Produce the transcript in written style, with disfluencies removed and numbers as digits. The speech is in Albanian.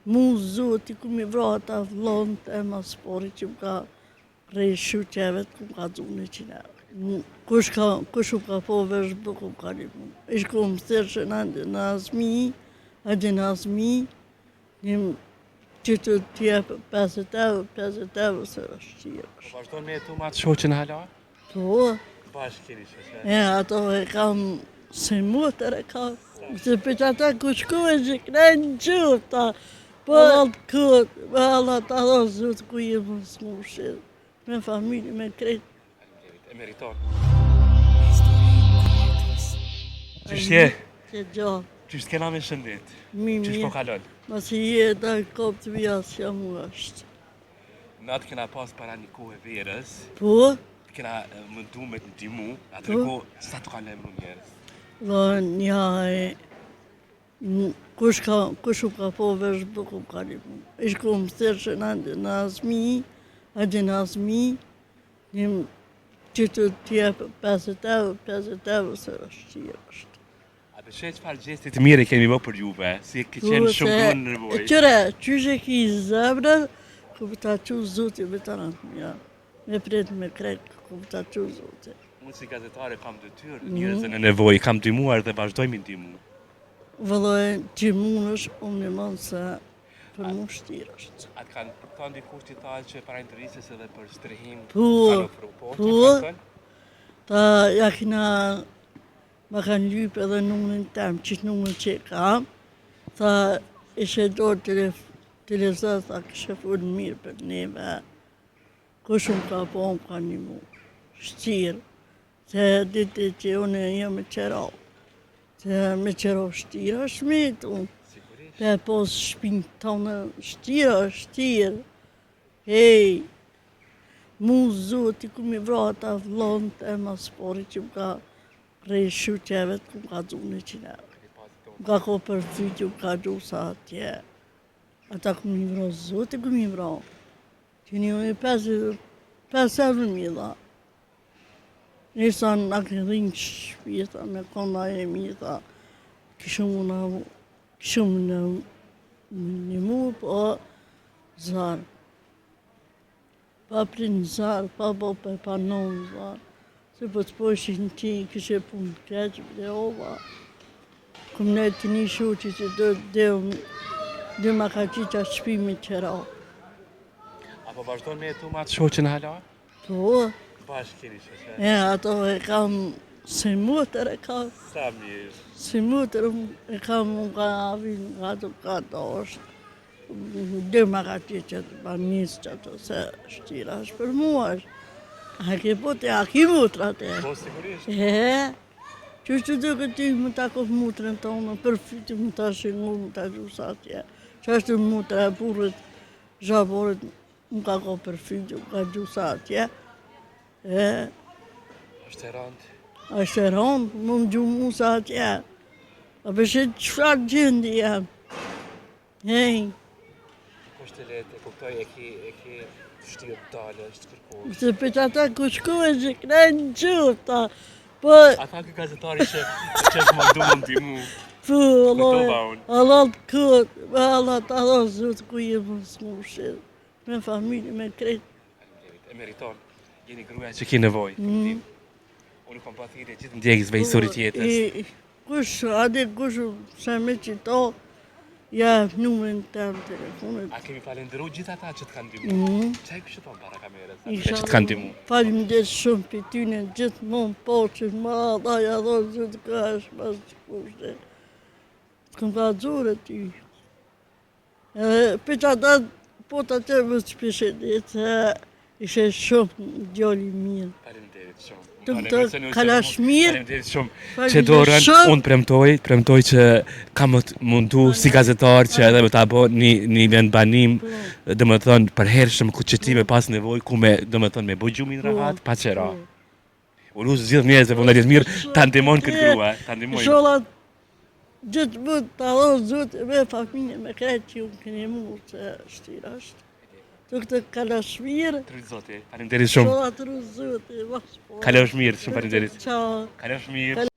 Mu zoti ku mi vra ata vllonët e maspori që më ka prej shqyqeve të ku më ka dhune që ne. Kush u ka po vesh buku më ka një mu. Ishku më thërë në azmi, edhe në azmi, një që të tjepë 50 euro, 50 euro se është qirë. Po vazhdojnë me jetu ma të shoqen hala? Po, Bashkë keni shoqe? ato e kam se motër e kam. Se për që ata ku shkove që krejnë qëta, po altë këtë, me Allah të adho zotë ku jemë në smushit, me familje, me krejtë. E meriton. Qysh je? Që gjatë, Qysh t'kena me shëndet? mi Qysh mi, po kalon? ma si jetë a kopë të vjasë që mu është. Natë kena pas para një kohë e verës, Po, kena mëndu me të ndimu, atë kohë sa të kanë emru njerës. dhe nja e, kush u ka po vesh buku më ka një mu. Ishku më thërë në azmi, edhe në azmi, një që të tjepë 50 euro, 50 euro se është qirë është. A të shë qëfar gjestit mirë kemi më për juve, si ke qenë shumë grunë në nevoj. Qëre, qyshe ki zemrë, ku për ta që zoti me të rëndë mja. Me pret me krejt, ku për ta që zoti. Unë si gazetare kam detyrë njerëzve në nevoj, kam dymuar dhe vazhdojmë i dymu. Vëlloj, që mund është, unë në mënë se për mu shtirë është. Atë kanë përkëton dikush t'i thalë që para interesës edhe për strehim Po, kanë ofru, po, që po. kanë thënë? Ta ja kina, ma kanë lypë edhe numërin tem, qitë numër që kam, ta ishe dorë televizat, ta kështë funë mirë për neve, kush unë ka po, unë ka një mu, shtirë, se diti që unë jam me qero, se me qero shtirë është mitë unë, Sigurisht. pe pos shpinë tonë, shtirë, hej, mu zoti ku mi vra ata vllonët e maspori që më ka prej shqyqeve të ku më ka dhune që ne. Më ka ko për fytju, më ka gjusa atje. Ata ku mi vra zoti ku mi vra. Që një unë 5 euro mi dha. Nisa në ke dhinë shpita me konda e mi dha. Kishëm në një mu, po zarë. Pa prind zarë, pa bo për panon zarë. Se po të poshin ti, kështë e punë të keqë, dhe ova. Këm ne të një shuqi që dhe ma ka qiqa shpimi qera. Apo vazhdojnë me jetu ma të shoqen hala? Po, Bashkë keni shoqe? ato e kam se motër e kam. Sa mirë. Se motër e kam unë ka avin nga të kata është. Dhe ma ka qiqa të banisë që ato se shtira është për mua është. A ke po të a ki mutra të Po, sigurisht. Që që të këti më takot mutrën tonë, për fyti më ta shingur, më ta gjusa atje. Që është mutra e burët, zhaborët, më ka ko për fyti, më ka gjusa atje. Është e rëndë. është e rëndë, më gjumu sa atje. A përshë qëfar gjëndi jam. Hej, Kushtë të letë, e kuptoj, e ke shtirë dalë, është kërkosh. se për që ata ku shkove që krejnë qëta, po, Ata kë gazetari që është më du më ndimu. po, Allah të këtë, me Allah të adho zotë ku jemë në smushit, me familje, me krejtë. E meriton. Jeni gruaja që ki nevoj. Unë kom pa thirrje gjithë ndjekësve historit jetës. Kush, ade kush, se me qito, ja numërin tem telefonit. A kemi falenderu gjithë ata që të kanë ndimu? Qaj kështë tonë para kamerës? Që të kanë Isha ndimu? faleminderit shumë për tyne gjithmonë po që ma dha ja dho zëtë ka është pas të kushte. Të këm ka dzore ty. Për që ata po të të më të shpeshetit, se ishe shumë djali mirë. Faleminderit shumë. Të kalash mirë. Faleminderit shumë. Që dorën, unë premtoj që kam të mundu si gazetar që edhe me ta bo një vend banim, dhe më thonë për hershëm ku që ti me pas nevoj, ku me, dhe më thonë me bo gjumin rahat, pa qera. Unë usë zhjith njerëzve, po në gjithë mirë, ta ndimon këtë grua, ta ndimojnë. Sholat gjithë mund të adho zotë me familje, me krejtë që unë këni mu, se shtira është. Të këtë kalash mirë. Të rritë zoti, faleminderit shumë. Sholat të rritë zotë, Kalosh mirë, shumë faleminderit. Ciao. Kalosh mirë.